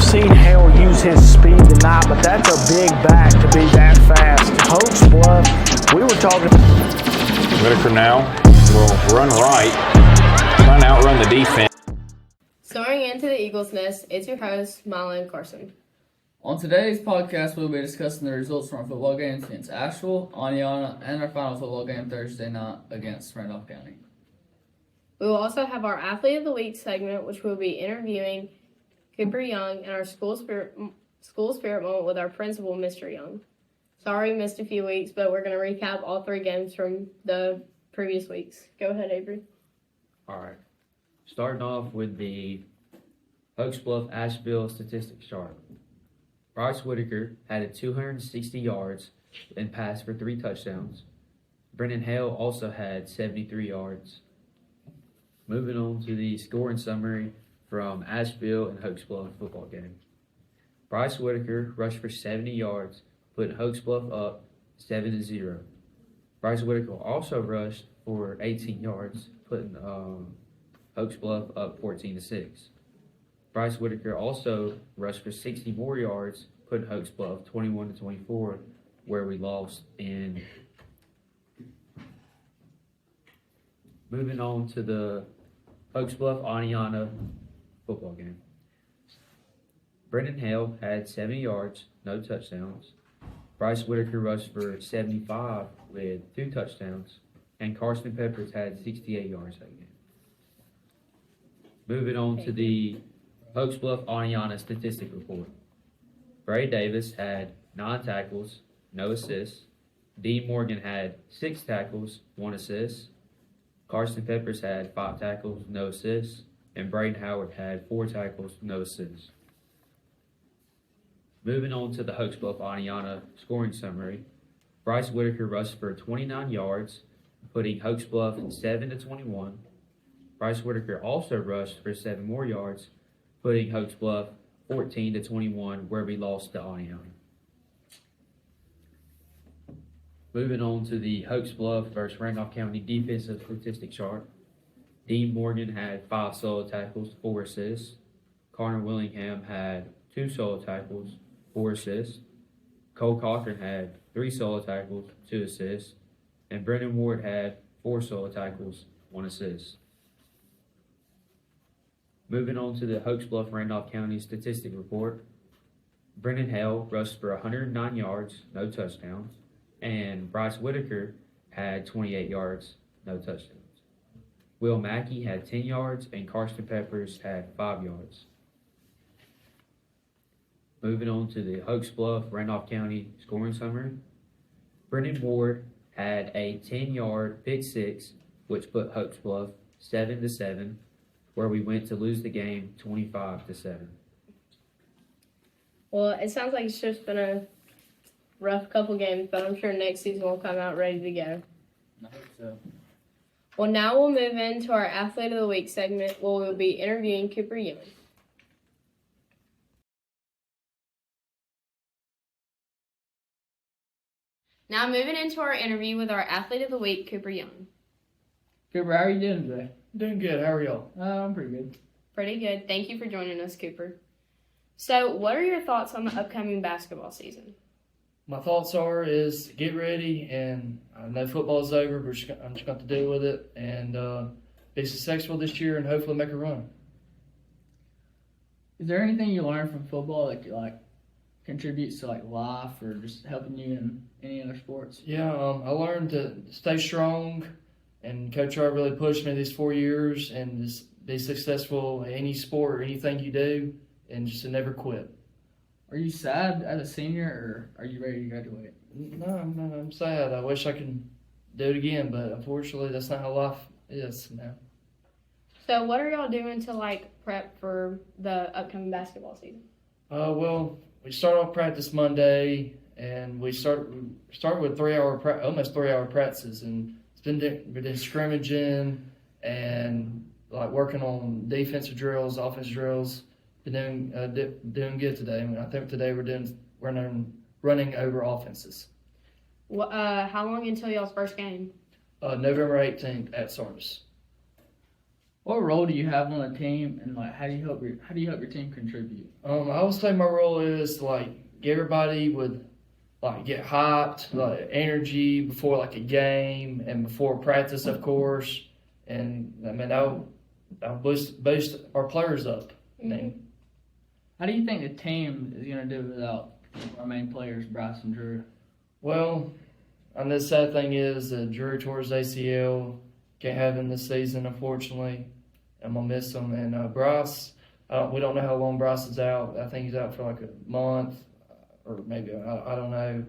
we've seen Hale use his speed tonight, but that's a big back to be that fast. Hokes Bluff, we were talking. Whitaker now will run right, trying to outrun the defense. Soaring into the Eagles' nest, it's your host, Mylon Carson. On today's podcast, we'll be discussing the results from our football games against Asheville, Aniana, and our final football game Thursday night against Randolph County. We will also have our Athlete of the Week segment, which will be interviewing Kooper Young and our school spirit moment with our principal, Mr. Young. Sorry, missed a few weeks, but we're going to recap all three games from the previous weeks. Go ahead, Avery. All right. Starting off with the Hokes Bluff Asheville statistics chart. Bryce Whitaker had 260 yards and passed for 3 touchdowns. Brendan Hale also had 73 yards. Moving on to the scoring summary from Asheville and Hokes Bluff football game. Bryce Whitaker rushed for 70 yards, putting Hokes Bluff up 7-0. Bryce Whitaker also rushed for 18 yards, putting Hokes Bluff up 14-6. Bryce Whitaker also rushed for 60 more yards, putting Hokes Bluff 21-24, where we lost in. Moving on to the Hokes Bluff Aniana football game. Brendan Hale had 70 yards, no touchdowns. Bryce Whitaker rushed for 75 with 2 touchdowns, and Carson Peppers had 68 yards that game. Moving on to the Hokes Bluff Aniana statistic report. Bray Davis had 9 tackles, no assists. Dean Morgan had 6 tackles, 1 assist. Carson Peppers had 5 tackles, no assists. And Braden Howard had 4 tackles, no assists. Moving on to the Hokes Bluff Aniana scoring summary. Bryce Whitaker rushed for 29 yards, putting Hokes Bluff 7-21. Bryce Whitaker also rushed for 7 more yards, putting Hokes Bluff 14-21, where we lost to Aniana. Moving on to the Hokes Bluff versus Randolph County defensive statistic chart. Dean Morgan had 5 solo tackles, 4 assists. Connor Willingham had 2 solo tackles, 4 assists. Cole Cochran had 3 solo tackles, 2 assists. And Brendan Ward had 4 solo tackles, 1 assist. Moving on to the Hokes Bluff Randolph County statistic report. Brendan Hale rushed for 109 yards, no touchdowns. And Bryce Whitaker had 28 yards, no touchdowns. Will Mackey had 10 yards, and Carson Peppers had 5 yards. Moving on to the Hokes Bluff Randolph County scoring summary. Brendan Ward had a 10-yard pick six, which put Hokes Bluff 7-7, where we went to lose the game 25-7. Well, it sounds like it's just been a rough couple games, but I'm sure next season will come out ready to go. I hope so. Well, now we'll move into our Athlete of the Week segment, where we'll be interviewing Kooper Young. Now moving into our interview with our Athlete of the Week, Kooper Young. Cooper, how are you doing today? Doing good. How are y'all? I'm pretty good. Pretty good. Thank you for joining us, Kooper. So, what are your thoughts on the upcoming basketball season? My thoughts is get ready, and I know football's over, but I'm just going to deal with it and be successful this year and hopefully make a run. Is there anything you learned from football that contributes to life or just helping you in any other sports? Yeah, I learned to stay strong, and Coach Art really pushed me these 4 years and just be successful in any sport or anything you do, and just to never quit. Are you sad as a senior, or are you ready to graduate? No, I'm sad. I wish I could do it again, but unfortunately, that's not how life is now. So, what are y'all doing to prep for the upcoming basketball season? Well, we start off practice Monday, and we start with almost 3 hour practices, and we've been scrimmaging and working on defensive drills, offensive drills. Been doing good today. I mean, I think today we're running over offenses. How long until y'all's first game? November 18th at Sardis. What role do you have on the team, and like how do you help your team contribute? I would say my role is to like get everybody with like get hyped, like energy before like a game and before practice, of course. And I mean that'll boost our players up. I mean, How do you think the team is going to do without our main players, Bryce and Drew? well, and the sad thing is that Drew tore his ACL. Can't have him this season, unfortunately. I'm gonna miss him. And Bryce, we don't know how long Bryce is out. I think he's out for like a month, or maybe I don't know.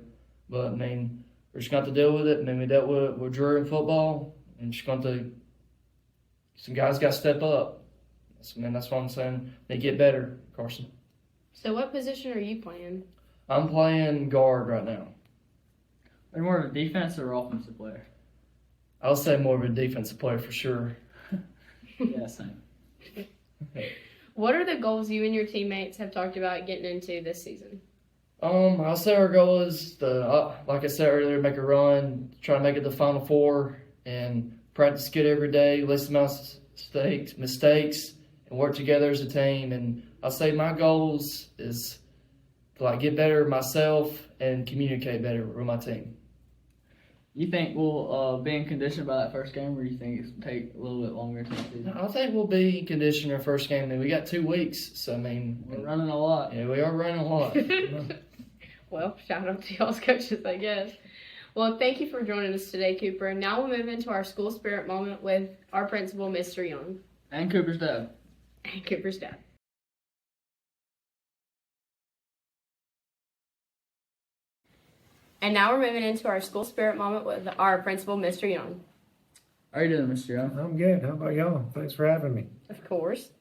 But I mean, we're just going to have to deal with it. I mean, we dealt with it with Drew in football, and just going to some guys got to step up. That's what I'm saying. They get better, Carson. So what position are you playing? I'm playing guard right now. Are you more of a defensive or offensive player? I'll say more of a defensive player for sure. Yeah, same. What are the goals you and your teammates have talked about getting into this season? I'll say our goal is to, like I said earlier, make a run, try to make it to the Final Four, and practice good every day, least amount of mistakes, and work together as a team. And I'll say my goals is to like get better myself and communicate better with my team. You think we'll be in condition by that first game, or do you think it's take a little bit longer to the season? I think we'll be in condition our first game. I mean, we got 2 weeks, so I mean, We're running a lot. yeah, we are running a lot. Well, shout out to y'all's coaches, I guess. Well, thank you for joining us today, Cooper. Now we'll move into our school spirit moment with our principal, Mr. Young. And Cooper's dad. And Cooper's dad. And now we're moving into our school spirit moment with our principal, Mr. Young. How are you doing, Mr. Young? I'm good. How about y'all? Thanks for having me. Of course.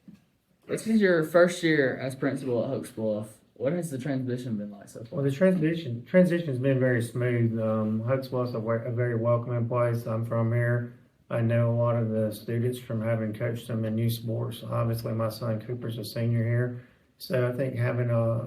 This is your first year as principal at Hokes Bluff. What has the transition been like so far? Well, the transition's been very smooth. Hokes Bluff's a very welcoming place. I'm from here. I know a lot of the students from having coached them in youth sports. Obviously, my son Cooper's a senior here, so I think having a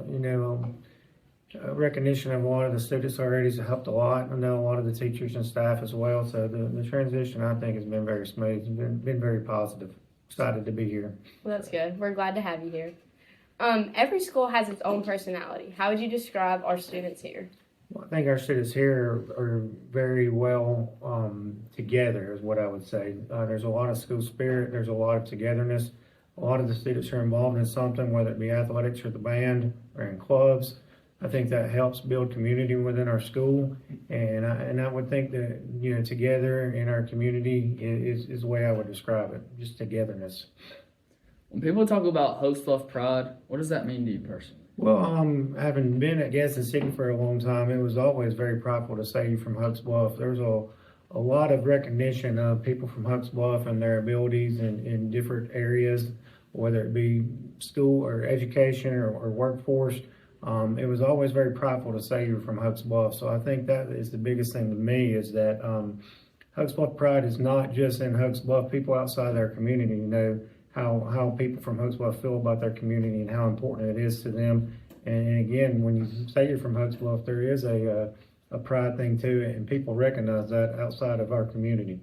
recognition of a lot of the students already has helped a lot. I know a lot of the teachers and staff as well. So the transition, I think, has been very smooth. It's been very positive. Excited to be here. Well, that's good. We're glad to have you here. Every school has its own personality. How would you describe our students here? Well, I think our students here are very well together, is what I would say. There's a lot of school spirit. There's a lot of togetherness. A lot of the students are involved in something, whether it be athletics or the band or in clubs. I think that helps build community within our school, and I would think that together in our community is the way I would describe it, just togetherness. When people talk about Hokes Bluff pride, what does that mean to you personally? Well, having been at Gadsden City for a long time, it was always very prideful to say you're from Hokes Bluff. There's a lot of recognition of people from Hokes Bluff and their abilities in different areas, whether it be school or education or workforce. It was always very prideful to say you're from Hokes Bluff. So I think that is the biggest thing to me, is that Hokes Bluff pride is not just in Hokes Bluff. People outside their community know how people from Hokes Bluff feel about their community and how important it is to them. And again, when you say you're from Hokes Bluff, there is a pride thing to it, and people recognize that outside of our community.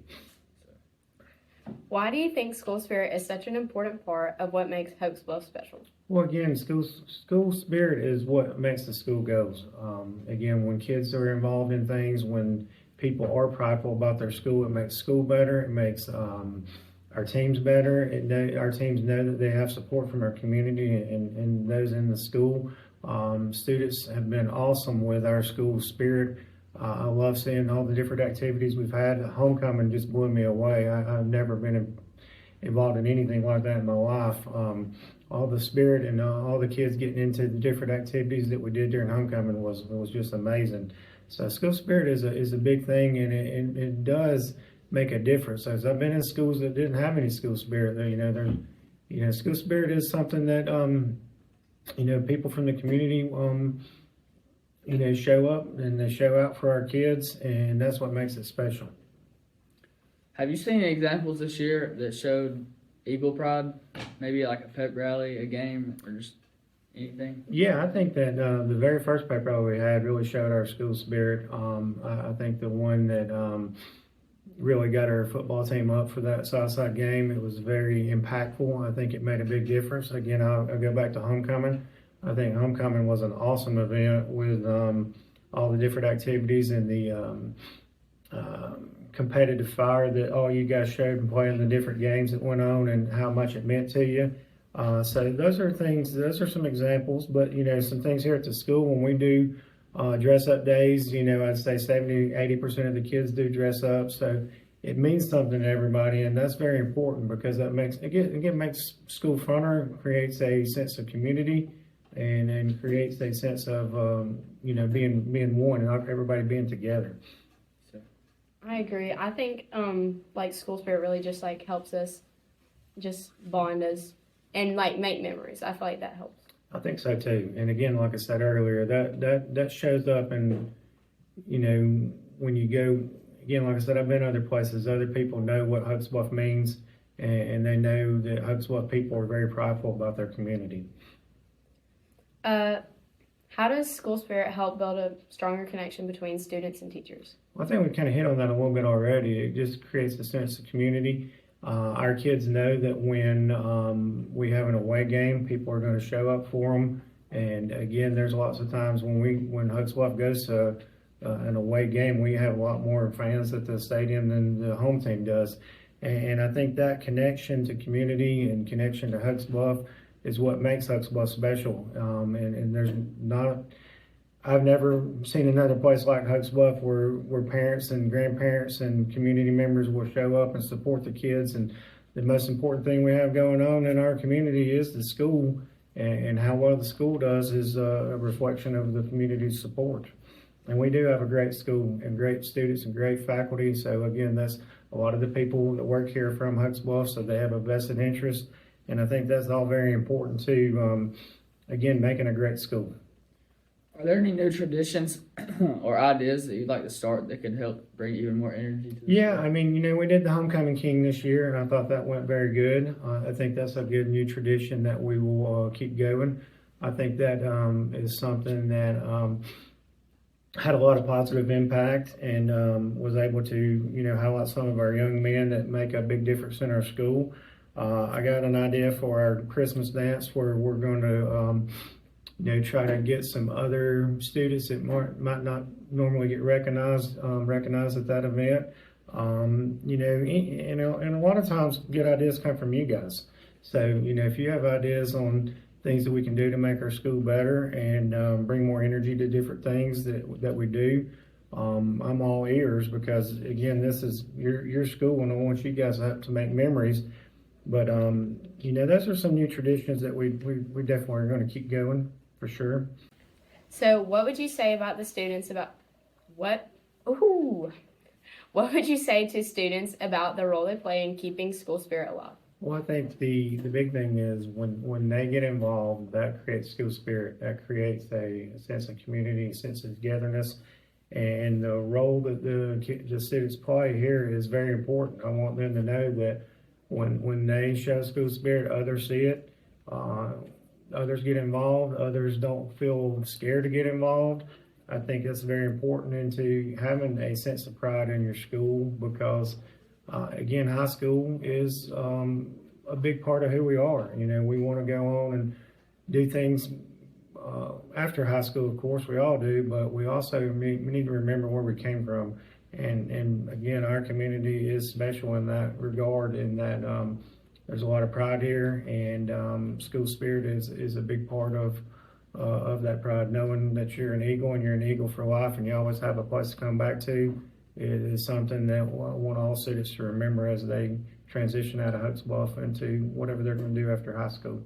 Why do you think school spirit is such an important part of what makes Hokes Bluff special? Well, again, school spirit is what makes the school goes. Again, when kids are involved in things, when people are prideful about their school, it makes school better. It makes our teams better. Our teams know that they have support from our community and those in the school. Students have been awesome with our school spirit. I love seeing all the different activities we've had. Homecoming just blew me away. I've never been involved in anything like that in my life. All the spirit and all the kids getting into the different activities that we did during homecoming was just amazing. So school spirit is a big thing, and it does make a difference. As I've been in schools that didn't have any school spirit, school spirit is something that people from the community show up and they show out for our kids, and that's what makes it special. Have you seen any examples this year that showed Eagle pride? Maybe like a pep rally, a game, or just anything? Yeah, I think that the very first pep rally we had really showed our school spirit. I think the one that really got our football team up for that Southside game. It was very impactful. I think it made a big difference. Again, I'll go back to homecoming. I think homecoming was an awesome event with all the different activities and the competitive fire that all you guys showed in playing the different games that went on and how much it meant to you. So those are some examples, but some things here at the school when we do dress up days, I'd say 70-80% of the kids do dress up. So it means something to everybody, and that's very important because that makes school funner, creates a sense of community, and creates a sense of being one and everybody being together. I agree. I think school spirit really just helps us just bond us and make memories. I feel like that helps. I think so too. And again, like I said earlier, that shows up, and when you go again, like I said, I've been other places. Other people know what Hokes Bluff means, and they know that Hokes Bluff people are very prideful about their community. How does school spirit help build a stronger connection between students and teachers? Well, I think we kind of hit on that a little bit already. It just creates a sense of community. Our kids know that when we have an away game, people are going to show up for them. And again, there's lots of times when Hokes Bluff goes to an away game, we have a lot more fans at the stadium than the home team does. And I think that connection to community and connection to Hokes Bluff is what makes Hokes Bluff special. And there's not, I've never seen another place like Hokes Bluff where parents and grandparents and community members will show up and support the kids. And the most important thing we have going on in our community is the school, and how well the school does is a reflection of the community's support. And we do have a great school and great students and great faculty. So again, that's a lot of the people that work here from Hokes Bluff, so they have a vested interest. And I think that's all very important to, again, making a great school. Are there any new traditions or ideas that you'd like to start that could help bring even more energy to the Yeah, school? I mean, we did the Homecoming King this year, and I thought that went very good. I think that's a good new tradition that we will keep going. I think that is something that had a lot of positive impact and was able to, highlight some of our young men that make a big difference in our school. I got an idea for our Christmas dance where we're going to, try to get some other students that might not normally get recognized at that event. And a lot of times good ideas come from you guys. So, if you have ideas on things that we can do to make our school better and bring more energy to different things that we do, I'm all ears because, again, this is your school and I want you guys to make memories. But, those are some new traditions that we definitely are going to keep going for sure. So what would you say about the students what would you say to students about the role they play in keeping school spirit alive? Well, I think the big thing is when they get involved, that creates school spirit. That creates a sense of community, a sense of togetherness. And the role that the students play here is very important. I want them to know that when they show school spirit, others see it. Others get involved. Others don't feel scared to get involved. I think that's very important into having a sense of pride in your school because, again, high school is a big part of who we are. We want to go on and do things after high school, of course, we all do, but we also need to remember where we came from. And again, our community is special in that regard, in that there's a lot of pride here, and school spirit is a big part of that pride. Knowing that you're an Eagle and you're an Eagle for life and you always have a place to come back to, it is something that I want all students to remember as they transition out of Hokes Bluff into whatever they're going to do after high school.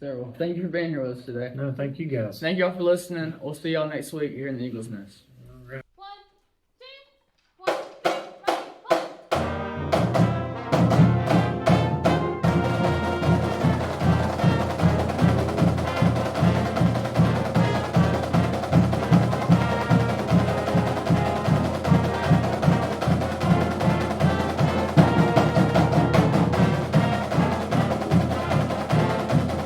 Sir, well, thank you for being here with us today. No, thank you guys. Thank y'all for listening. We'll see y'all next week here in the Eagles Nest.